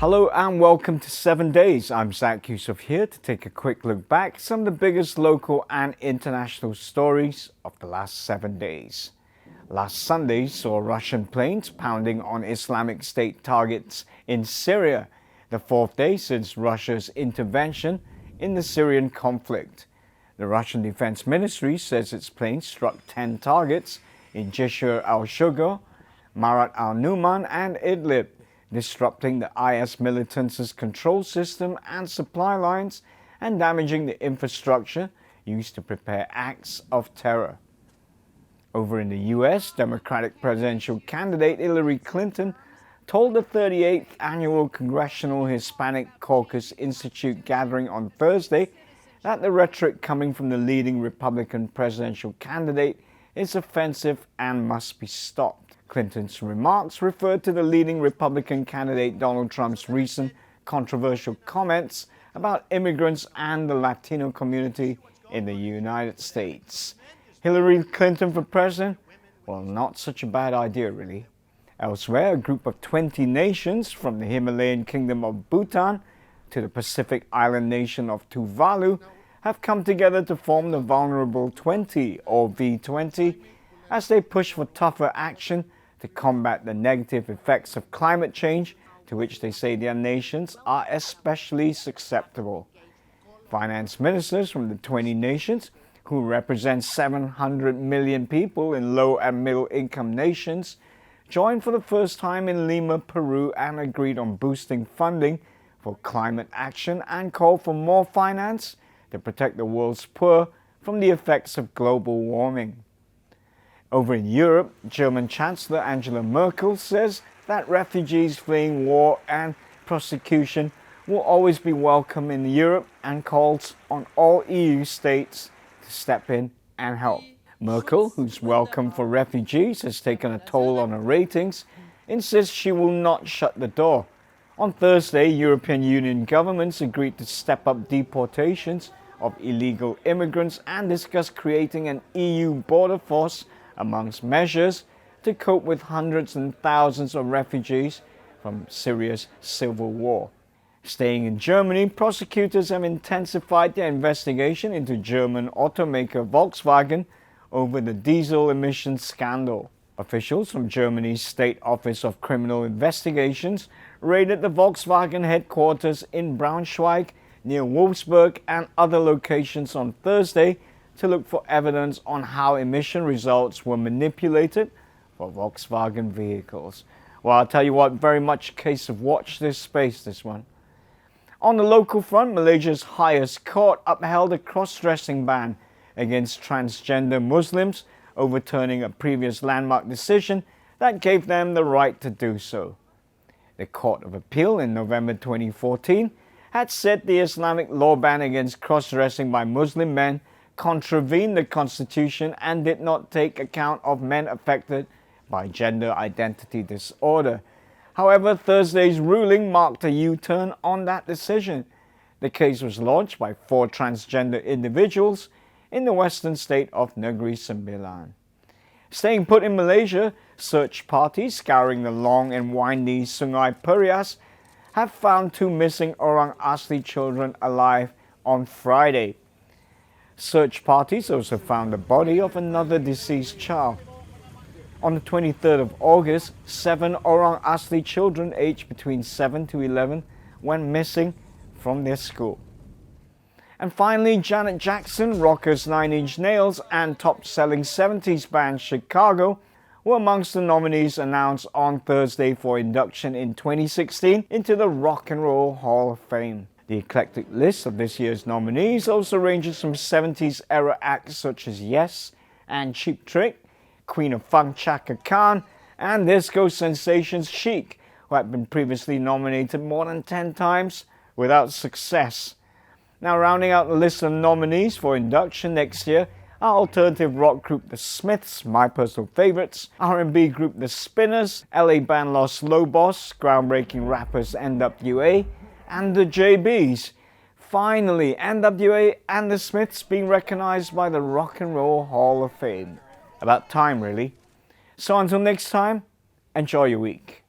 Hello and welcome to 7 Days. I'm Zack Yusof here to take a quick look back at some of the biggest local and international stories of the last 7 days. Last Sunday saw Russian planes pounding on Islamic State targets in Syria, the fourth day since Russia's intervention in the Syrian conflict. The Russian Defense Ministry says its planes struck 10 targets in Jisr al-Shughur, Marat al-Numan and Idlib, disrupting the IS militants' control system and supply lines and damaging the infrastructure used to prepare acts of terror. Over in the US, Democratic presidential candidate Hillary Clinton told the 38th Annual Congressional Hispanic Caucus Institute gathering on Thursday that the rhetoric coming from the leading Republican presidential candidate is offensive and must be stopped. Clinton's remarks referred to the leading Republican candidate Donald Trump's recent controversial comments about immigrants and the Latino community in the United States. Hillary Clinton for president? Well, not such a bad idea, really. Elsewhere, a group of 20 nations from the Himalayan kingdom of Bhutan to the Pacific island nation of Tuvalu have come together to form the Vulnerable 20, or V20, as they push for tougher action to combat the negative effects of climate change, to which they say their nations are especially susceptible. Finance ministers from the 20 nations, who represent 700 million people in low and middle income nations, joined for the first time in Lima, Peru, and agreed on boosting funding for climate action and called for more finance to protect the world's poor from the effects of global warming. Over in Europe, German Chancellor Angela Merkel says that refugees fleeing war and persecution will always be welcome in Europe and calls on all EU states to step in and help. Merkel, whose welcome for refugees has taken a toll on her ratings, insists she will not shut the door. On Thursday, European Union governments agreed to step up deportations of illegal immigrants and discuss creating an EU border force amongst measures to cope with hundreds and thousands of refugees from Syria's civil war. Staying in Germany, prosecutors have intensified their investigation into German automaker Volkswagen over the diesel emissions scandal. Officials from Germany's State Office of Criminal Investigations raided the Volkswagen headquarters in Braunschweig, near Wolfsburg, and other locations on Thursday to look for evidence on how emission results were manipulated for Volkswagen vehicles. Well, I'll tell you what, very much a case of watch this space, this one. On the local front, Malaysia's highest court upheld a cross-dressing ban against transgender Muslims, overturning a previous landmark decision that gave them the right to do so. The Court of Appeal in November 2014 had said the Islamic law ban against cross-dressing by Muslim men contravened the Constitution and did not take account of men affected by gender identity disorder. However, Thursday's ruling marked a U-turn on that decision. The case was launched by 4 transgender individuals in the western state of Negeri Sembilan. Staying put in Malaysia, search parties scouring the long and windy Sungai Perias have found 2 missing Orang Asli children alive on Friday. Search parties also found the body of another deceased child. On the 23rd of August, 7 Orang Asli children aged between 7 to 11 went missing from their school. And finally, Janet Jackson, rockers 9 Inch Nails, and top-selling 70s band Chicago were amongst the nominees announced on Thursday for induction in 2016 into the Rock and Roll Hall of Fame. The eclectic list of this year's nominees also ranges from 70s era acts such as Yes and Cheap Trick, Queen of Funk Chaka Khan, and disco sensations Chic, who had been previously nominated more than 10 times without success. Now, rounding out the list of nominees for induction next year are alternative rock group The Smiths, my personal favorites, R&B group The Spinners, LA band Los Lobos, groundbreaking rappers NWA, and the JBs. Finally, NWA and The Smiths being recognized by the Rock and Roll Hall of Fame. About time, really. So until next time, enjoy your week.